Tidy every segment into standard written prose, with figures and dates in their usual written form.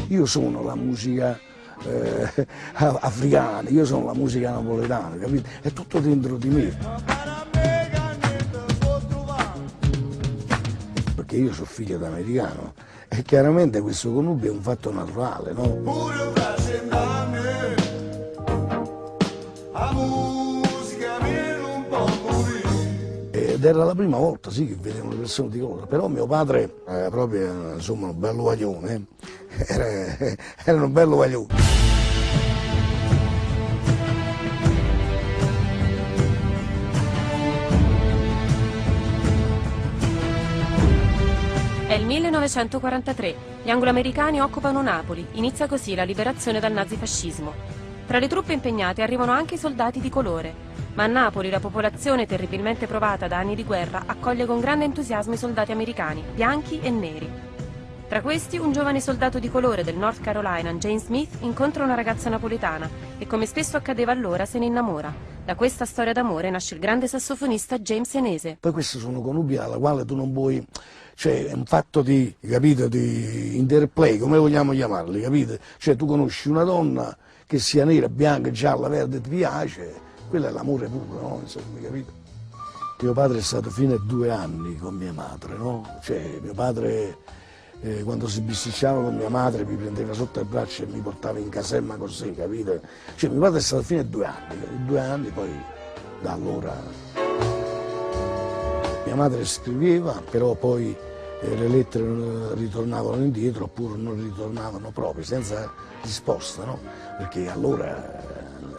Io sono la musica africana, io sono la musica napoletana, capito? È tutto dentro di me. Perché io sono figlio d'americano e chiaramente questo connubio è un fatto naturale, no? Ed era la prima volta, sì, che vedevo le persone di colore, però mio padre era proprio, insomma, un bello guaglione, era un bello guaglione. È il 1943, gli anglo-americani occupano Napoli, inizia così la liberazione dal nazifascismo. Tra le truppe impegnate arrivano anche i soldati di colore, ma a Napoli la popolazione, terribilmente provata da anni di guerra, accoglie con grande entusiasmo i soldati americani, bianchi e neri. Tra questi, un giovane soldato di colore del North Carolina, James Smith, incontra una ragazza napoletana e, come spesso accadeva allora, se ne innamora. Da questa storia d'amore nasce il grande sassofonista James Senese. Poi queste sono connubi alla quale tu non puoi, cioè è un fatto di, capito, di interplay, come vogliamo chiamarli, capito? Cioè tu conosci una donna che sia nera, bianca, gialla, verde, ti piace, quello è l'amore puro, no? Insomma, capito? Mio padre è stato fino a 2 anni con mia madre, no? Cioè mio padre quando si bisticciava con mia madre mi prendeva sotto il braccio e mi portava in caserma così, capito? Cioè mio padre è stato fino a 2 anni, 2 anni poi da allora. Mia madre scriveva, però poi le lettere ritornavano indietro oppure non ritornavano proprio, senza risposta, no? Perché allora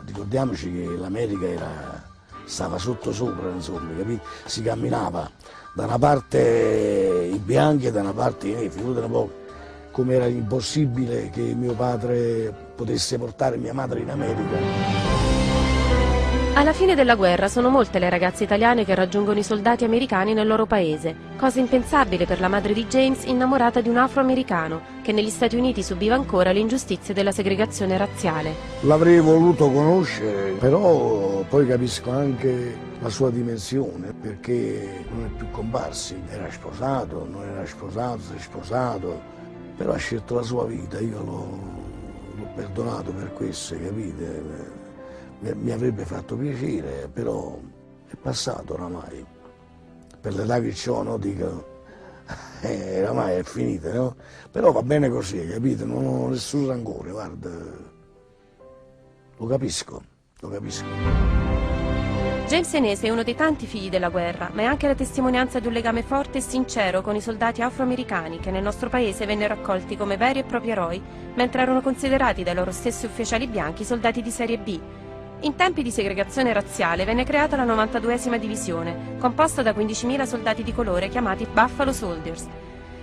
ricordiamoci che l'America stava sotto sopra, insomma, capito? Si camminava da una parte i bianchi e da una parte i neri, figurate un po' come era impossibile che mio padre potesse portare mia madre in America. Alla fine della guerra sono molte le ragazze italiane che raggiungono i soldati americani nel loro paese, cosa impensabile per la madre di James, innamorata di un afroamericano che negli Stati Uniti subiva ancora le ingiustizie della segregazione razziale. L'avrei voluto conoscere, però poi capisco anche la sua dimensione, perché non è più comparsi, era sposato, non era sposato, si è sposato, però ha scelto la sua vita, io l'ho perdonato per questo, capite? Mi avrebbe fatto piacere, però è passato oramai. Per l'età che ho, no, dico, oramai è finita, no? Però va bene così, capite? Non ho nessun rancore, guarda. Lo capisco, lo capisco. James Senese è uno dei tanti figli della guerra, ma è anche la testimonianza di un legame forte e sincero con i soldati afroamericani che nel nostro paese vennero accolti come veri e propri eroi, mentre erano considerati dai loro stessi ufficiali bianchi soldati di serie B. In tempi di segregazione razziale venne creata la 92esima divisione, composta da 15.000 soldati di colore chiamati Buffalo Soldiers.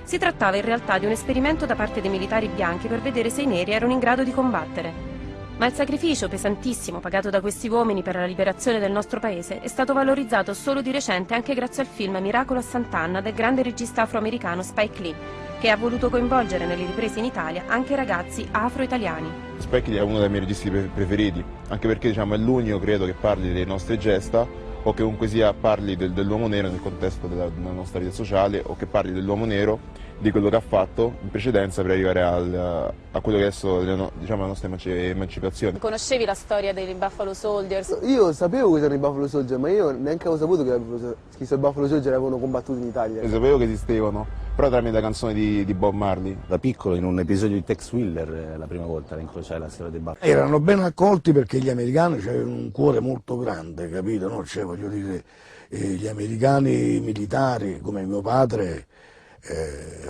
Si trattava in realtà di un esperimento da parte dei militari bianchi per vedere se i neri erano in grado di combattere. Ma il sacrificio pesantissimo pagato da questi uomini per la liberazione del nostro paese è stato valorizzato solo di recente anche grazie al film Miracolo a Sant'Anna del grande regista afroamericano Spike Lee, che ha voluto coinvolgere nelle riprese in Italia anche ragazzi afro-italiani. Spike Lee è uno dei miei registi preferiti, anche perché diciamo, è l'unico, credo, che parli delle nostre gesta o che comunque sia parli dell'uomo nero nel contesto della nostra vita sociale o che parli dell'uomo nero, di quello che ha fatto in precedenza per arrivare a quello che adesso diciamo, la nostra emancipazione. Conoscevi la storia dei Buffalo Soldiers? Io sapevo che erano i Buffalo Soldiers, ma io neanche avevo saputo che i Buffalo Soldiers avevano combattuto in Italia. Io sapevo che esistevano, però tramite la canzone di Bob Marley. Da piccolo in un episodio di Tex Willer la prima volta incrociai la storia dei Buffalo. Erano ben accolti perché gli americani avevano un cuore molto grande, capito? No? Cioè, voglio dire, gli americani militari come mio padre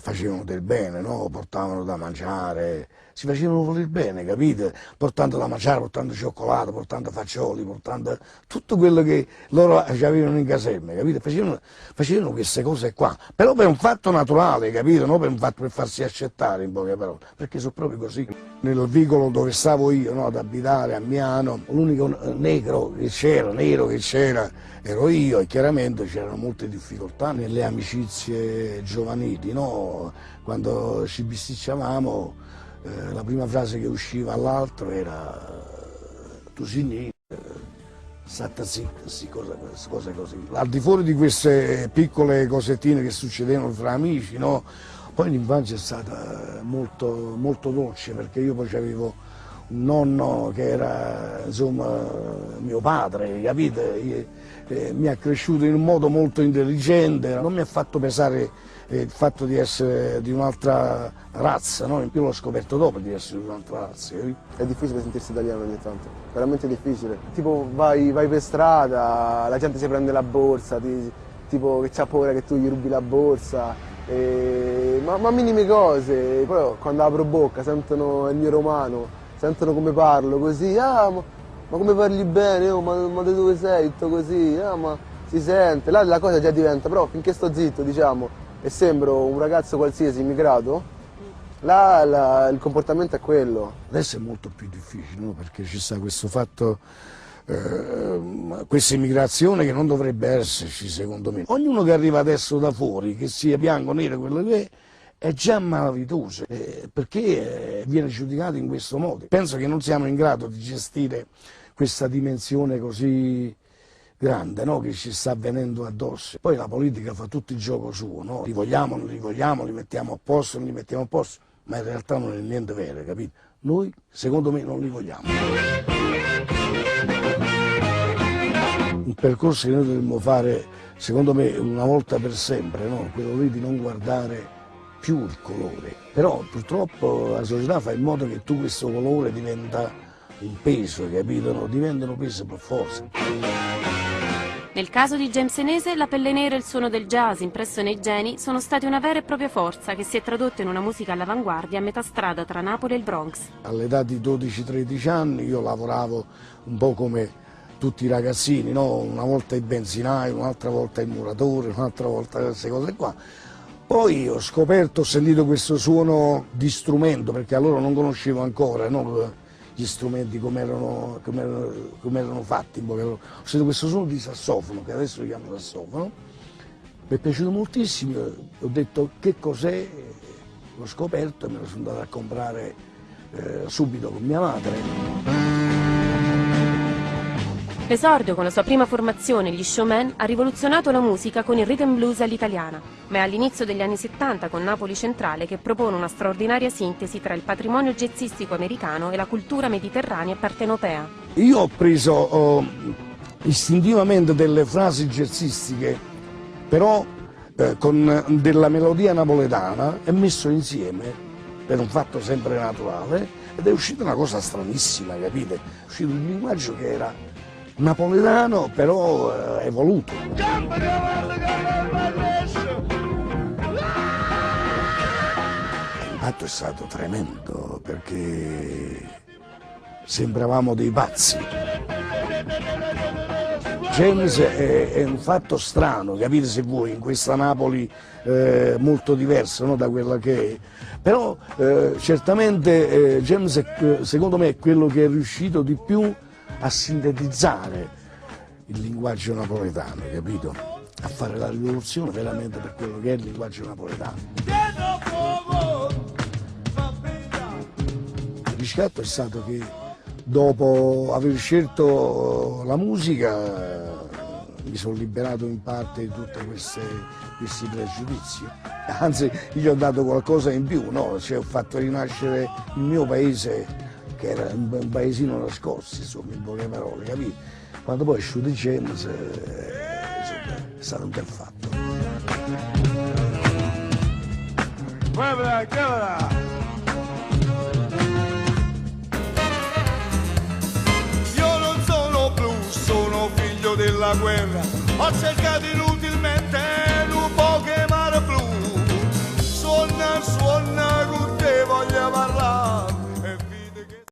facevano del bene, no? Portavano da mangiare, si facevano voler bene, capite? Portando da mangiare, portando cioccolato, portando fagioli, portando tutto quello che loro avevano in caserme, capite? Facevano queste cose qua, però per un fatto naturale, capite? Non per un fatto per farsi accettare, in poche parole, perché sono proprio così. Nel vicolo dove stavo io, no, ad abitare a Miano, l'unico negro che c'era, nero che c'era, ero io e chiaramente c'erano molte difficoltà nelle amicizie giovanili, no? Quando ci bisticciavamo la prima frase che usciva all'altro era tu signi, state zitti, cose così. Al di fuori di queste piccole cosettine che succedevano fra amici, no? Poi l'infanzia è stata molto, molto dolce, perché io poi avevo un nonno che era, insomma, mio padre, capite? Mi ha cresciuto in un modo molto intelligente, non mi ha fatto pesare il fatto di essere di un'altra razza, no? In più l'ho scoperto dopo di essere di un'altra razza, capito? È difficile sentirsi italiano ogni tanto, veramente difficile. Tipo vai per strada, la gente si prende la borsa, tipo che c'ha paura che tu gli rubi la borsa. Ma minime cose, poi quando apro bocca sentono il mio romano, sentono come parlo così, ma come parli bene, oh, ma da dove sei, tutto così, ma si sente, là la cosa già diventa, però finché sto zitto, diciamo, e sembro un ragazzo qualsiasi immigrato, là il comportamento è quello. Adesso è molto più difficile, no? Perché ci sta questo fatto, questa immigrazione che non dovrebbe esserci, secondo me. Ognuno che arriva adesso da fuori, che sia bianco, nero, quello che è già malavitoso, perché viene giudicato in questo modo. Penso che non siamo in grado di gestire questa dimensione così grande, no? Che ci sta venendo addosso. Poi la politica fa tutto il gioco suo, no? Li vogliamo, non li vogliamo, li mettiamo a posto, non li mettiamo a posto, ma in realtà non è niente vero, capito? Noi, secondo me, non li vogliamo. Un percorso che noi dovremmo fare, secondo me, una volta per sempre, no? Quello lì di non guardare più il colore. Però purtroppo la società fa in modo che tu questo colore diventa un peso, capito? No? Diventano peso per forza. Nel caso di James Senese, la pelle nera e il suono del jazz impresso nei geni sono stati una vera e propria forza che si è tradotta in una musica all'avanguardia a metà strada tra Napoli e il Bronx. All'età di 12-13 anni io lavoravo un po' come tutti i ragazzini, no? Una volta il benzinaio, un'altra volta il muratore, un'altra volta queste cose qua. Poi ho sentito questo suono di strumento, perché allora non conoscevo ancora, no? Gli strumenti come erano fatti. Ho sentito questo suono di sassofono, che adesso lo chiamo sassofono, mi è piaciuto moltissimo, ho detto che cos'è, l'ho scoperto e me lo sono andato a comprare subito con mia madre. L'esordio con la sua prima formazione, gli Showmen, ha rivoluzionato la musica con il rhythm blues all'italiana, ma è all'inizio degli anni 70 con Napoli Centrale che propone una straordinaria sintesi tra il patrimonio jazzistico americano e la cultura mediterranea e partenopea. Io ho preso istintivamente delle frasi jazzistiche, però con della melodia napoletana e messo insieme per un fatto sempre naturale, ed è uscita una cosa stranissima, capite? È uscito un linguaggio che era napoletano però evoluto. L'impatto è stato tremendo perché sembravamo dei pazzi. James è un fatto strano, capite se vuoi, in questa Napoli molto diversa, no, da quella che è. Però certamente James secondo me è quello che è riuscito di più a sintetizzare il linguaggio napoletano, capito? A fare la rivoluzione veramente per quello che è il linguaggio napoletano. Il riscatto è stato che dopo aver scelto la musica mi sono liberato in parte di tutti questi pregiudizi. Anzi, gli ho dato qualcosa in più, no? Cioè, ho fatto rinascere il mio paese, che era un paesino nascosto, insomma, in poche parole, capito? Quando poi è uscito James, insomma, è stato un bel fatto. Io non sono blu, sono figlio della guerra, ho cercato inutilmente